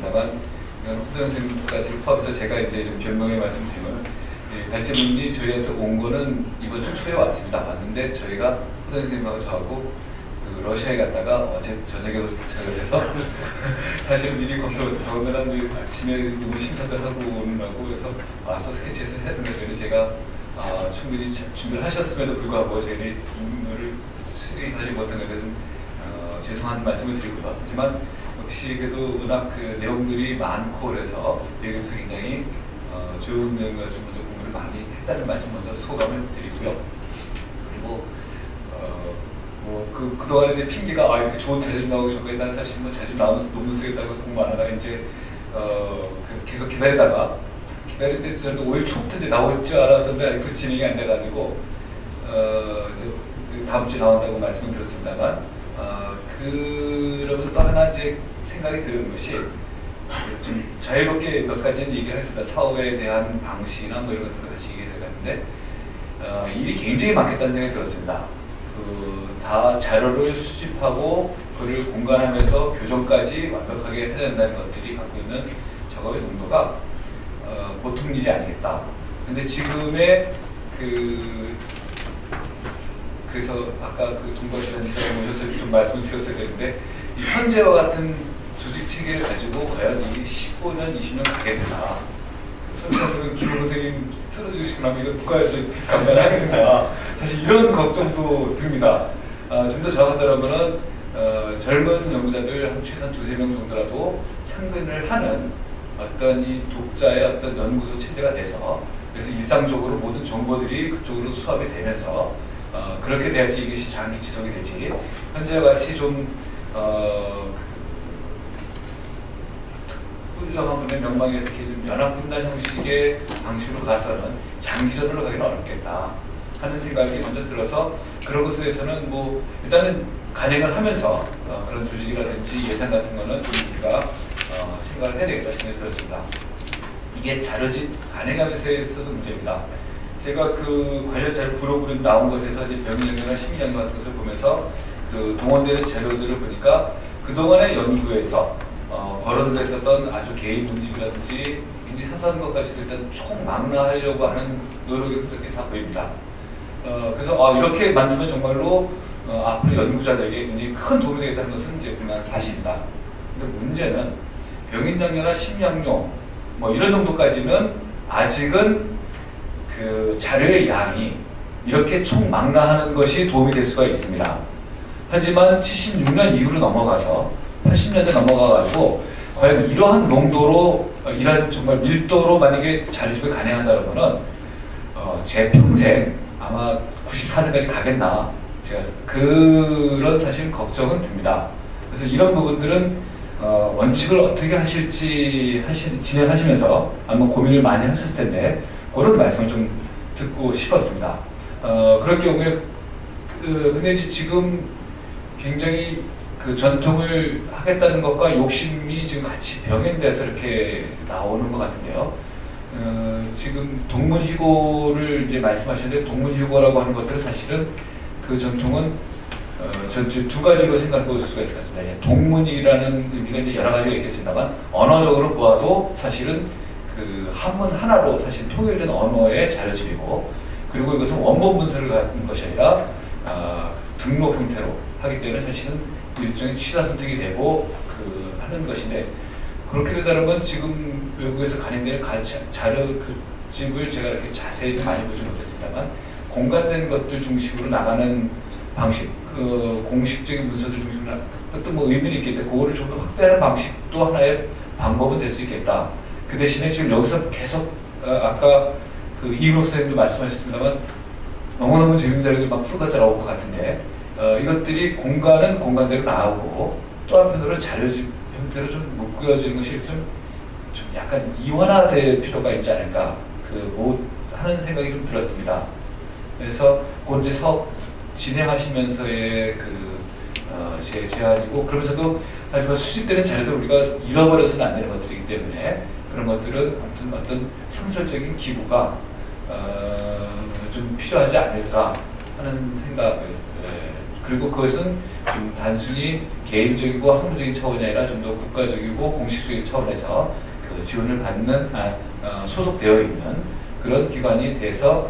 드렸습니다만, 이건 홍대현 선생님까지 포함해서 제가 이제 좀 변명의 말씀드리면, 발제문이 저희한테 온 거는 이번 주 초에 왔습니다. 왔는데 저희가 홍대현 선생님하고 저하고 그 러시아에 갔다가 어제 저녁에 도착을 해서 사실 미리 검토를 더군다나 아침에 너무 심사도 하고 오느라고 그래서 와서 스케치해서 해야 되는 거는 제가 충분히 준비를 하셨음에도 불구하고 저희들이 인물을 수행하지 못한 것에 대해서 죄송한 말씀을 드리고요. 하지만 역시 그래도 워낙 그 내용들이 많고 그래서 여기서 굉장히 좋은 내용을 좀 먼저 공부를 많이 했다는 말씀 먼저 소감을 드리고요. 그리고 그동안에 이제 핑계가 이렇게 좋은 자료 나오고 저거에 난 사실 뭐 자주 나오면서 논문 쓰겠다고 해서 공부 안 하다가 이제 계속 기다리다가 기다릴 때 저도 5일 초부터 이제 나올 줄 알았었는데 아직 진행이 안 돼가지고 이제 다음 주에 나온다고 말씀을 드렸습니다만 그러면서 또 하나 이제 생각이 드는 것이 좀 자유롭게 몇 가지는 얘기하겠습니다. 사업에 대한 방식이나 뭐 이런 것들 같이 얘기해봤는데 일이 굉장히 많겠다는 생각이 들었습니다. 다 자료를 수집하고 그를 공간하면서 교정까지 완벽하게 해야 된다는 것들이 갖고 있는 작업의 농도가 보통 일이 아니겠다. 근데 지금의 그래서 아까 그 동벌시장님이 모셨을 때 좀 말씀을 드렸어야 되는데 이 현재와 같은 조직 체계를 가지고 과연 이게 15년, 20년 가게 되나? 선생님, 김호 선생님 쓰러지시고 나면 이거 누가 이제 감당을 하겠는가? 사실 이런 걱정도 듭니다. 좀 더 정확하다면은 젊은 연구자들 한 최소한 2~3명 정도라도 참근을 하는 어떤 이 독자의 어떤 연구소 체제가 돼서 그래서 일상적으로 모든 정보들이 그쪽으로 수합이 되면서 그렇게 돼야지 이것이 장기 지속이 되지. 현재와 같이 좀 훌륭한 분의 명망에 이렇게 좀 연합분단 형식의 방식으로 가서는 장기전으로 가기는 어렵겠다 하는 생각이 먼저 들어서 그런 것에 대해서는 뭐 일단은 간행을 하면서 그런 조직이라든지 예산 같은 거는 좀 우리가 생각을 해야 되겠다 생각이 들었습니다. 이게 자료집 간행하면서도 문제입니다. 제가 그 관련 자료 브로그에 나온 것에서 이제 병인연구나 심리연구 같은 것을 보면서 그 동원되는 자료들을 보니까 그동안의 연구에서 거론되어 있었던 아주 개인 문집이라든지 굉장히 사소한 것까지도 일단 총망라하려고 하는 노력이 다 보입니다. 그래서 이렇게 만들면 정말로 앞으로 연구자들에게 굉장히 큰 도움이 되겠다는 것은 이제 분명한 사실이다. 근데 문제는 병인장려나 심양용 뭐 이런 정도까지는 아직은 그 자료의 양이 이렇게 총망라하는 것이 도움이 될 수가 있습니다. 하지만 76년 이후로 넘어가서 80년대 넘어가가지고 과연 이러한 농도로 이런 정말 밀도로 만약에 자료집을 간행한다면은 제 평생 아마 94년까지 가겠나 제가 그런 사실 걱정은 듭니다. 그래서 이런 부분들은 원칙을 어떻게 하실지 진행하시면서 아마 고민을 많이 하셨을 텐데 그런 말씀을 좀 듣고 싶었습니다. 그럴 경우에 근데 이제 지금 굉장히 그 전통을 하겠다는 것과 욕심이 지금 같이 병행돼서 이렇게 나오는 것 같은데요. 지금 동문희고를 이제 말씀하셨는데 동문희고라고 하는 것들은 사실은 그 전통은 두 가지로 생각해 볼 수가 있을 것 같습니다. 동문이라는 의미가 이제 여러 가지가 있겠습니다만 언어적으로 보아도 사실은 그 한문 하나로 사실 통일된 언어의 자료집이고 그리고 이것은 원본 문서를 갖는 것이 아니라 등록 형태로 하기 때문에 사실은 일종의 취사 선택이 되고 하는 것인데 그렇게 되다면 지금 외국에서 간행되는 자료집을 제가 이렇게 자세히 많이 보지 못했습니다만 공간된 것들 중심으로 나가는 방식, 공식적인 문서들 중심으로 그것도 뭐 의미는 있겠는데 그거를 좀 더 확대하는 방식도 하나의 방법은 될 수 있겠다. 그 대신에 지금 여기서 계속 아까 그 이근옥 선생님도 말씀하셨습니다만 너무너무 재밌는 자료들이 막 쏟아져 나올 것 같은데 이것들이 공간은 공간대로 나오고 또 한편으로 자료집 형태로 좀 묶여지는 것이 좀 약간 이원화될 필요가 있지 않을까 하는 생각이 좀 들었습니다. 그래서 그건 이제 사업 진행하시면서의 제 제안이고 그러면서도 하지만 수집되는 자료도 우리가 잃어버려서는 안 되는 것들이기 때문에 그런 것들은 아무튼 어떤 상설적인 기구가 좀 필요하지 않을까 하는 생각을 그리고 그것은 좀 단순히 개인적이고 학문적인 차원이 아니라 좀 더 국가적이고 공식적인 차원에서 그 지원을 받는 소속되어 있는 그런 기관이 돼서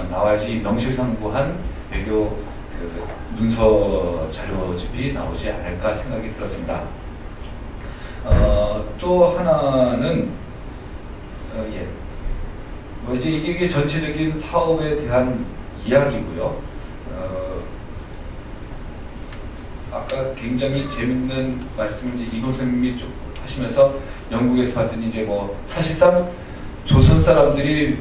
나와야지 명실상부한 외교 그 문서 자료집이 나오지 않을까 생각이 들었습니다. 또 하나는 뭐 이제 이게 전체적인 사업에 대한 이야기고요. 아까 굉장히 재밌는 말씀을 이제 이고 선생님이 쭉 하시면서 영국에서 봤더니 이제 뭐 사실상 조선 사람들이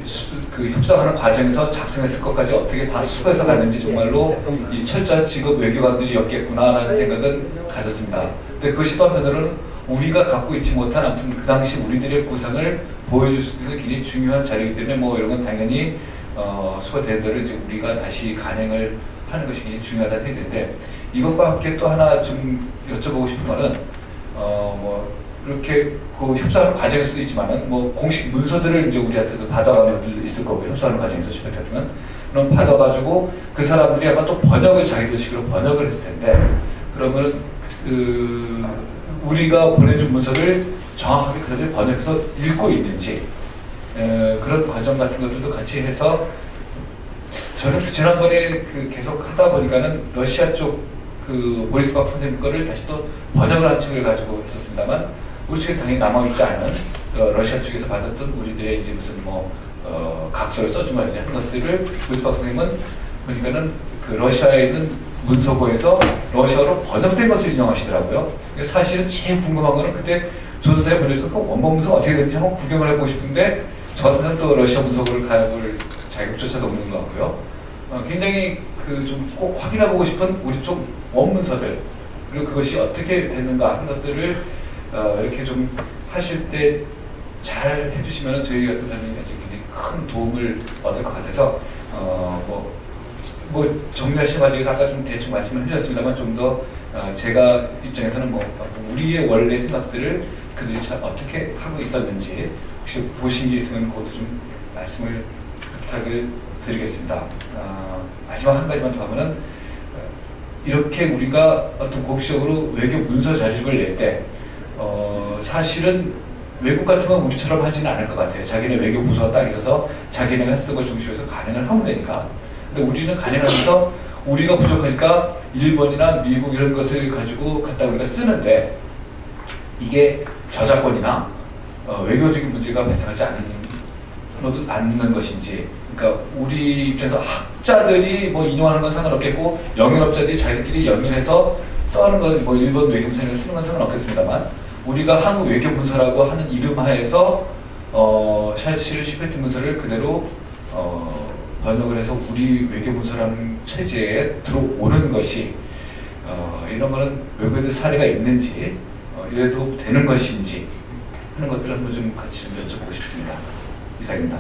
그 협상하는 과정에서 작성했을 것까지 어떻게 다 수거해서 갔는지 정말로 이 철저한 직업 외교관들이었겠구나라는 생각은 가졌습니다. 근데 그것이 또 한편으로는 우리가 갖고 있지 못한 아무튼 그 당시 우리들의 구상을 보여줄 수 있는 굉장히 중요한 자리이기 때문에 뭐 이런 건 당연히 수거된 대로 이제 우리가 다시 간행을 하는 것이 굉장히 중요하다는 생각인데 이것과 함께 또 하나 좀 여쭤보고 싶은 거는 뭐 이렇게 그 협상하는 과정에서도 있지만은 뭐 공식 문서들을 이제 우리한테도 받아가는 것들도 있을 거고요. 협상하는 과정에서 실패 같으면 그럼 받아가지고 그 사람들이 아마 또 번역을 자기들식으로 번역을 했을 텐데 그러면은 그 우리가 보내준 문서를 정확하게 그들이 번역해서 읽고 있는지 그런 과정 같은 것들도 같이 해서 저는 지난번에 그 계속 하다 보니까는 러시아 쪽 그 보리스 박 선생님 거를 다시 또 번역을 한 책을 가지고 있었습니다만 우리 측에 당연히 남아있지 않은 러시아 쪽에서 받았던 우리들의 이제 무슨 뭐 각서를 써주면 이제 한 것들을 보리스 박 선생님은 보니까는 그 러시아에 있는 문서고에서 러시아로 번역된 것을 인용하시더라고요. 사실은 제일 궁금한 거는 그때 조선사에 보내서 그 원본 문서가 어떻게 되는지 한번 구경을 해보고 싶은데 저 같은 사람 또 러시아 문서고를 가볼 자격조차도 없는 것 같고요. 굉장히 그 좀 꼭 확인해보고 싶은 우리 쪽 원문서들 그리고 그것이 어떻게 됐는가 하는 것들을 이렇게 좀 하실 때 잘 해주시면 저희 같은 사람이 굉장히 큰 도움을 얻을 것 같아서 뭐 정리하신 과정에서 아까 좀 대충 말씀을 해주셨습니다만 좀 더 제가 입장에서는 뭐 우리의 원래 생각들을 그들이 잘 어떻게 하고 있었는지 혹시 보신 게 있으면 그것도 좀 말씀을 부탁을 드리겠습니다. 마지막 한 가지만 더 하면은 이렇게 우리가 어떤 공식적으로 외교 문서 자료집을 낼 때 사실은 외국 같으면 우리처럼 하지는 않을 것 같아요. 자기네 외교 부서가 딱 있어서 자기네가 했던 걸 중심으로 해서 간행을 하면 되니까. 근데 우리는 간행하면서 우리가 부족하니까 일본이나 미국 이런 것을 가지고 갖다 우리가 쓰는데 이게 저작권이나 외교적인 문제가 발생하지 않는 것인지 그러니까 우리 입장에서 학자들이 뭐 인용하는 건 상관없겠고 영연업자들이 자기들끼리 연연해서 써는 건 뭐 일본 외교문서를 쓰는 건 상관없겠습니다만 우리가 한국 외교문서라고 하는 이름 하에서 사실 시페트 문서를 그대로 번역을 해서 우리 외교문서라는 체제에 들어오는 것이 이런 거는 외국에도 사례가 있는지 이래도 되는 것인지 하는 것들을 한번 좀 같이 좀 여쭤보고 싶습니다. 이상입니다.